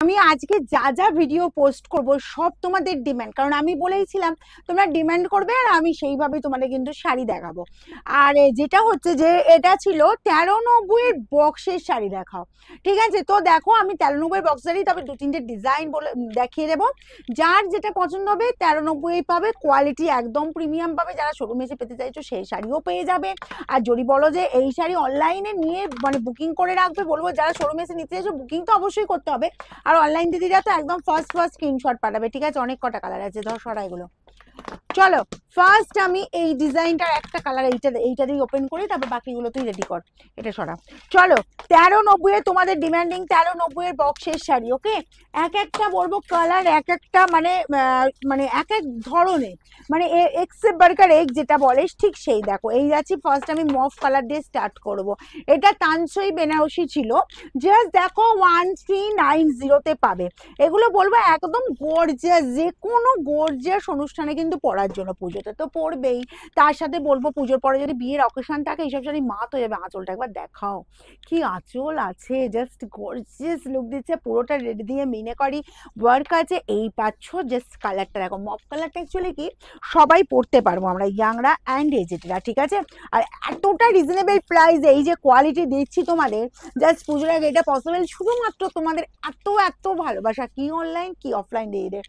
আমি আজকে যা যা ভিডিও পোস্ট করব সব তোমাদের ডিমান্ড, কারণ আমি বলেইছিলাম তোমরা ডিমান্ড করবে আর আমি সেইভাবে তোমাদের কিন্তু শাড়ি দেখাবো। আর যেটা হচ্ছে যে এটা ছিল 1390 এর বক্সের শাড়ি দেখাও, ঠিক আছে? তো দেখো আমি 1390 এর বক্স শাড়ি তবে দু তিনটে ডিজাইন বলে দেখিয়ে দেবো। যার যেটা পছন্দ হবে 1390 পাবে, কোয়ালিটি একদম প্রিমিয়াম পাবে। যারা শোরুম এসে পেতে চাইছো সেই শাড়িও পেয়ে যাবে। আর যদি বলো যে এই শাড়ি অনলাইনে নিয়ে মানে বুকিং করে রাখবে, বলবো যারা শোরুম এসে নিতে চাইছো বুকিং তো অবশ্যই করতে হবে। আর অনলাইন দিদিরা তো একদম ফার্স্ট স্ক্রিনশট পাঠাবে, ঠিক আছে? অনেক কটা কালার আছে, ধর সরাই গুলো। চলো ফার্স্ট আমি এই ডিজাইনটার একটা কালার এইটা দিয়ে ওপেন করি, তারপর বাকিগুলো তুই রেডি কর। এটা সরা। চলো 1390 তোমাদের ডিমান্ডিং 1390 এর বক্সের শাড়ি। ওকে, এক একটা বলবো কালার এক একটা মানে মানে এক এক ধরনের, মানে এক্সে বার্গার এগ যেটা বলে ঠিক সেই। দেখো এই যাচ্ছি ফার্স্ট আমি মফ কালার দিয়ে স্টার্ট করব। এটা তানসই বেনারসি ছিল, জাস্ট দেখো 1390 তে পাবে। এগুলো বলবো একদম গর্জিয়াস, যে কোনো গর্জিয়াস অনুষ্ঠানে কিন্তু পরার জন্য, পুজোতে তো পরবেই, তার সাথে বলবো পুজোর পরে যদি বিয়ের অকেশন থাকে এইসব শাড়ি মাত হয়ে যাবে। আঁচলটা একবার দেখাও, কি আঁচল আছে, জাস্ট গর্জিয়াস লুক দিচ্ছে। পুরোটা রেড দিয়ে মিনাকারি ওয়ার্ক আছে। এই পাচ্ছ জাস্ট কালারটা দেখো, মফ কালারটা অ্যাকচুয়ালি কি সবাই পরতে পারবো আমরা, ইয়াংরা অ্যান্ড এজেডরা, ঠিক আছে? আর এতটা রিজনেবল প্রাইস, এই যে কোয়ালিটি দিচ্ছি তোমাদের জাস্ট পুজোর আগে, এটা পসিবল শুধুমাত্র তোমাদের এত এত ভালোবাসা, কি অনলাইন কি অফলাইন দিয়ে দেয়।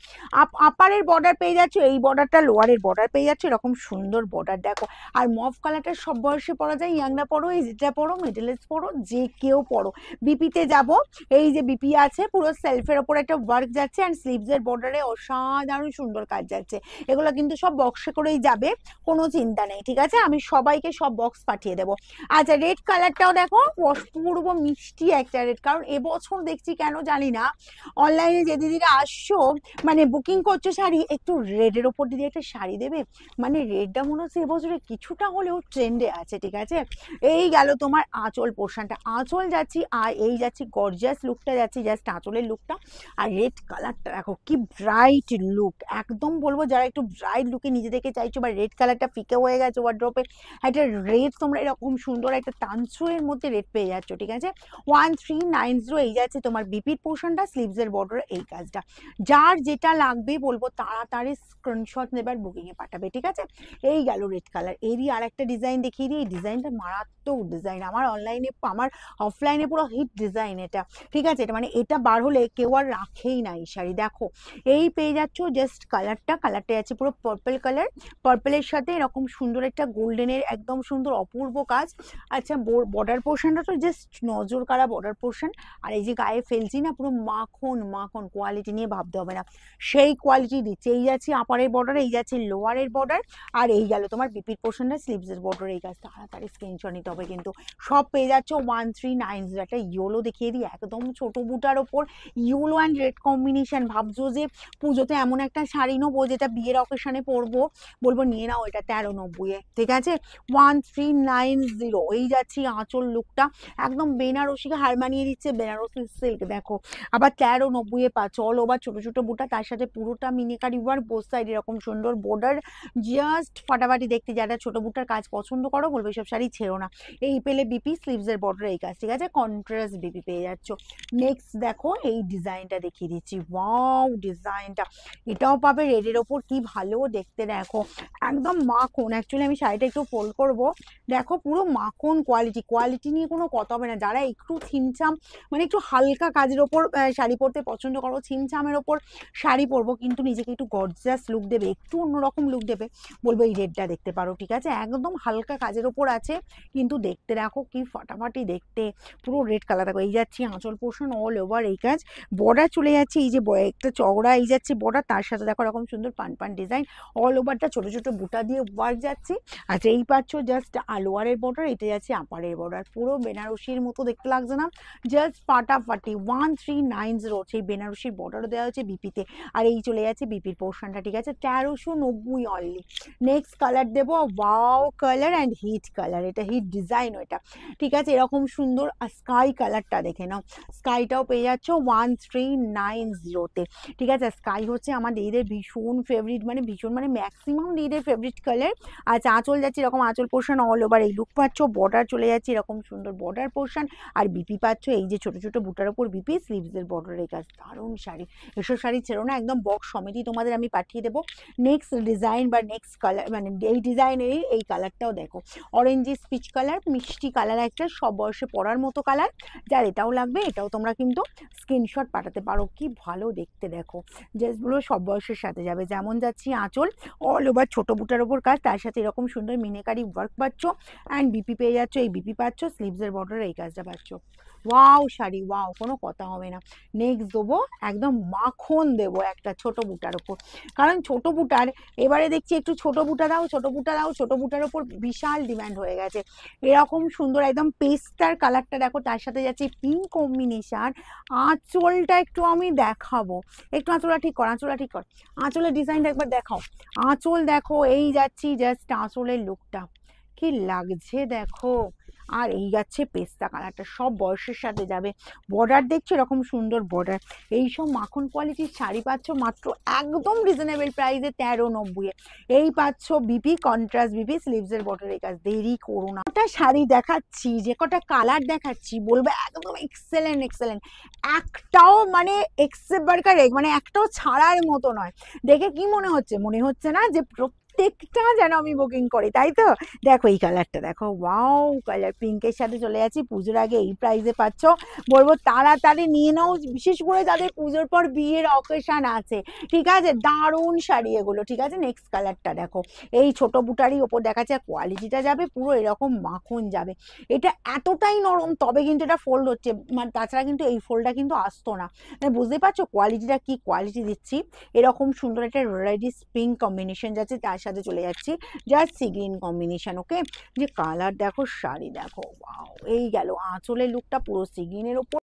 আপারের বর্ডার পেয়ে যাচ্ছে, এই বর্ডারটা লোয়ারের বর্ডার পেয়ে যাচ্ছে, এরকম সুন্দর বর্ডার দেখো। আর মফ কালারটা সব বয়সে পরা যায়, ইয়াংরা পড়ো, এজেডরা পড়ো, মিডল এজ পড়ো, যে কেউ পড়ো। বিপিতে যাব, এই যে বিপি আছে পুরো সেলফের ওপর একটা ওয়ার্ক যাচ্ছে, অ্যান্ড স্লিভসের বর্ডারে অসাধারণ সুন্দর কাজ যাচ্ছে। এগুলো কিন্তু সব বক্সে করেই যাবে, কোনো চিন্তা নেই, ঠিক আছে? আমি সবাইকে সব বক্স পাঠিয়ে দেবো। আচ্ছা রেড কালারটাও দেখো, অপূর্ব মিষ্টি একটা রেড, কারণ এবছর দেখছি কেন জানি না অনলাইনে যে দিদিরা আসছো মানে বুকিং করছো শাড়ি, একটু রেডের ওপর দিদি একটা শাড়ি দেবে, মানে রেডটা মনে হচ্ছে এবছরে কিছুটা হলেও ট্রেন্ডে আছে, ঠিক আছে? এই গেল তোমার আঁচল পোর্শনটা, আঁচল যাচ্ছি, আর এই যাচ্ছি গর্জিয়াস লুকটা যাচ্ছি, জাস্ট আঁচলের লুকটা। আর রেড কালারটা দেখো কি ব্রাইট লুক, একদম বলবো যারা একটু ব্রাইট লুকে নিজেদেরকে চাইছো বা রেড কালারটা ফিকে হয়ে গেছে ওয়ার্ড্রোপে, একটা রেড তোমরা এরকম সুন্দর একটা তানসুয়ের মধ্যে রেড পেয়ে যাচ্ছ, ঠিক আছে? 1390 এই যাচ্ছে তোমার বিপির পোর্শনটা, স্লিভসের বর্ডার এই কাজটা। যার যেটা লাগবে বলবো তাড়াতাড়ি স্ক্রিনশট নেবার বুকিং এ পাঠাবে, ঠিক আছে? এই গেল রেড কালার। এরই আর একটা ডিজাইন দেখিয়ে দিই, এই ডিজাইনটা মারাত্মক ডিজাইন, আমার অনলাইনে আমার অফলাইনে পুরো হিট ডিজাইন এটা, ঠিক আছে? এটা মানে এটা বার হলে কেউ আর রাখেই না এই শাড়ি। দেখো এই পেয়ে যাচ্ছ জাস্ট কালারটা আছে পুরো পার্পল কালার, পার্পলের সাথে এরকম সুন্দর একটা গোল্ডেনের একদম সুন্দর অপূর্ব কাজ। আচ্ছা বর্ডার পোর্শনটা তো জাস্ট নজর কাড়া বর্ডার পোর্শন। আর এই যে গায়ে ফেলছি না, পুরো মাখন মাখন, কোয়ালিটি নিয়ে ভাবতে হবে না, সেই কোয়ালিটি দিচ্ছে। এই যাচ্ছে আপারের বর্ডার, এই যাচ্ছে লোয়ারের বর্ডার, আর এই গেল তোমার বিপির পোর্শনটা, স্লিভসের বর্ডার এই কাজ। তাড়াতাড়ি স্ক্রিনশট নিতে হবে কিন্তু। সব পেয়ে যাচ্ছ 1390। একটা ইয়েলো দেখিয়ে দিই, একদম ছোট বুটার ওপর ইয়েলো অ্যান্ড রেড কম্বিনেশন। ভাবছো যে পুজোতে এমন একটা শাড়ি নেবো যেটা বিয়ের অকেশনে পরবো, বলবো নিয়ে নাও এটা 1390, ঠিক আছে? 1390। এই যাচ্ছি আঁচল লুকটা, একদম বেনারসিকে হার মানিয়ে দিচ্ছে, বেনারসি সিল্ক দেখো। আবার 1390 পাচ্ছ অল ওভার ছোট ছোট বুটা, তার সাথে পুরোটা মিনিকারি ওয়ার্ক, বোথ সাইড এরকম সুন্দর বর্ডার, জাস্ট ফাটাফাটি দেখতে। যারা ছোট বুটার কাজ পছন্দ করো বলবে সব শাড়ি ছেড়ো না। এই পেলে বিপি স্লিভসের বর্ডার এই কাজ, ঠিক আছে? কন্ট্রাস্ট বিপি পেয়ে যাচ্ছ। নেক্সট দেখো এই ডিজাইনটা দেখিয়ে দিচ্ছি, ওয়াও ডিজাইনটা, এটাও পাবে রেডের ওপর, কি ভালো দেখতে দেখো, একদম মাখন। অ্যাকচুয়ালি আমি শাড়িটা একটু ফোল্ড করব, দেখো পুরো মাখন কোয়ালিটি নিয়ে কোনো কথা হবে না। যারা একটু ছিমছাম মানে একটু হালকা কাজের ওপর শাড়ি পরতে পছন্দ করো, ছিমছামের ওপর শাড়ি পরবো কিন্তু নিজেকে একটু গর্জিয়াস লুক দেবে, একটু অন্যরকম লুক দেবে, বলবো এই রেডটা দেখতে পারো, ঠিক আছে? একদম হালকা কাজের ওপর আছে কিন্তু দেখতে দেখো কি ফাটাফাটি দেখতে, পুরো রেড কালার। দেখো এই যাচ্ছি আঁচল পোর্শন অল ওভার এই কাজ, বর্ডার চলে যাচ্ছে এই যে একটা চওড়া এই যাচ্ছে বর্ডার, তার সাথে দেখো এরকম সুন্দর পান ডিজাইন, অল ওভারটা ছোট ছোট বুটা দিয়ে ওয়ার্ক যাচ্ছে। আচ্ছা এই পাচ্ছ জাস্ট আলোয়ারের বর্ডার, এটা যাচ্ছে আপারের বর্ডার, পুরো বেনারসির মতো দেখতে লাগছে না? জাস্ট ফাটাফাটি 1390। সেই বেনারসির বর্ডারও দেওয়া হচ্ছে বিপিতে, আর এই চলে যাচ্ছে বিপির পোর্শনটা, ঠিক আছে? 1390 990 অনলি। নেক্সট কালার দেবো wow colour and hit colour, এটা হিট ডিজাইন এটা, ঠিক আছে। এরকম সুন্দর স্কাই কালারটা দেখে নাও, স্কাইটাও পেয়ে যাচ্ছ 1390-তে, ঠিক আছে। স্কাই হচ্ছে আমার দিদিদের ভীষণ ফেভারিট, মানে ভীষণ মানে ম্যাক্সিমাম দিদিদের ফেভারিট কালার। আচ্ছা আঁচল যাচ্ছে এরকম আঁচল পোর্শন অল ওভার এই লুক পাচ্ছ, বর্ডার চলে যাচ্ছে এরকম সুন্দর বর্ডার পোর্শন, আর বিপি পাচ্ছ এই যে ছোট ছোট বুটার ওপর বিপি, স্লিভসের বর্ডারের কাজ, দারুণ শাড়ি। এসব শাড়ি ছেড়ো না, একদম বক্স সমেতই তোমাদের আমি পাঠিয়ে দেবো। নেক্সট ডিজাইন বা নেক্সট কালার, মানে এই ডিজাইনের এই কালারটাও দেখো, অরেঞ্জিস পিচ কালার, মিষ্টি কালার একটা, সব বয়সে পরার মতো কালার। যার এটাও লাগবে এটাও তোমরা কিন্তু স্ক্রিনশট পাঠাতে পারো, কি ভালো দেখতে দেখো, ড্রেসগুলো সব বয়সের সাথে যাবে। যেমন যাচ্ছি আঁচল অল ওভার ছোট বুটার ওপর কাজ, তার সাথে এরকম সুন্দর মিনেকারি ওয়ার্ক পাচ্ছ, অ্যান্ড বিপি পেয়ে যাচ্ছ, এই বিপি পাচ্ছ, স্লিভসের বর্ডার এই কাজটা পাচ্ছ। ওয়াও শাড়ি, ওয়াও, কোনো কথা হবে না। নেক্সট দেবো একদম মাখন দেবো একটা ছোট বুটার ওপর, কারণ ছোট বুটার এবারে দেখছি একটু ছোট বুটা দাও, ছোট বুটা দাও, ছোট বুটার ওপর বিশাল ডিমান্ড হয়ে গেছে। এরকম সুন্দর একদম পেস্টার কালারটা দেখো, তার সাথে যাচ্ছে পিঙ্ক কম্বিনেশন। আঁচলটা একটু আমি দেখাবো, একটু আঁচলটা ঠিক কর, আঁচলটা ঠিক কর, আঁচলের ডিজাইনটা একবার দেখাও। আঁচল দেখো, এই যাচ্ছি জাস্ট আঁচলের লুকটা কি লাগছে দেখো, আর এই যাচ্ছে পেস্তা কালারটা, সব বয়সের সাথে যাবে। বর্ডার দেখছো এরকম সুন্দর বর্ডার, এইসব মাখন কোয়ালিটির শাড়ি পাচ্ছ মাত্র একদম রিজনেবল প্রাইসে 1390-এ। এই পাচ্ছ বিপি কন্ট্রাস্ট বিপি, স্লিভসের বর্ডারের কাজ। দেরি করো না, কটা শাড়ি দেখাচ্ছি, যে কটা কালার দেখাচ্ছি বলবে একদম এক্সেলেন্ট এক্সেলেন্ট, একটাও মানে এক্সেবারকার মানে একটাও ছাড়ার মতো নয়। দেখে কি মনে হচ্ছে, মনে হচ্ছে না যে প্রত্যেকটা যেন আমি বুকিং করি, তাই তো? দেখো এই কালারটা দেখো, ওয়াও কালার, পিঙ্কের সাথে চলে যাচ্ছি। পুজোর আগে এই প্রাইসে পাচ্ছ, বলবো তাড়াতাড়ি নিয়ে নাও, বিশেষ করে যাদের পুজোর পর বিয়ের অকেশন আছে, ঠিক আছে। দারুণ শাড়ি এগুলো, ঠিক আছে। নেক্সট কালারটা দেখো, এই ছোট বুটারই ওপর দেখাচ্ছে, কোয়ালিটিটা যাবে পুরো এরকম মাখন যাবে। এটা এতটাই নরম, তবে কিন্তু এটা ফোল্ড হচ্ছে, মানে তাছাড়া কিন্তু এই ফোল্ডটা কিন্তু আসতো না, মানে বুঝতে পারছো কোয়ালিটিটা কি কোয়ালিটি দিচ্ছি। এরকম সুন্দর একটা রেডিশ পিঙ্ক কম্বিনেশন যাচ্ছে, তার সাথে চলে যাচ্ছি জাস্ট সি গ্রিন কম্বিনেশন। ওকে, যে কালার দেখো, শাড়ি দেখো, ওয়াও, এই গেল আঁচলের লুকটা পুরো সি গ্রিনের ওপর।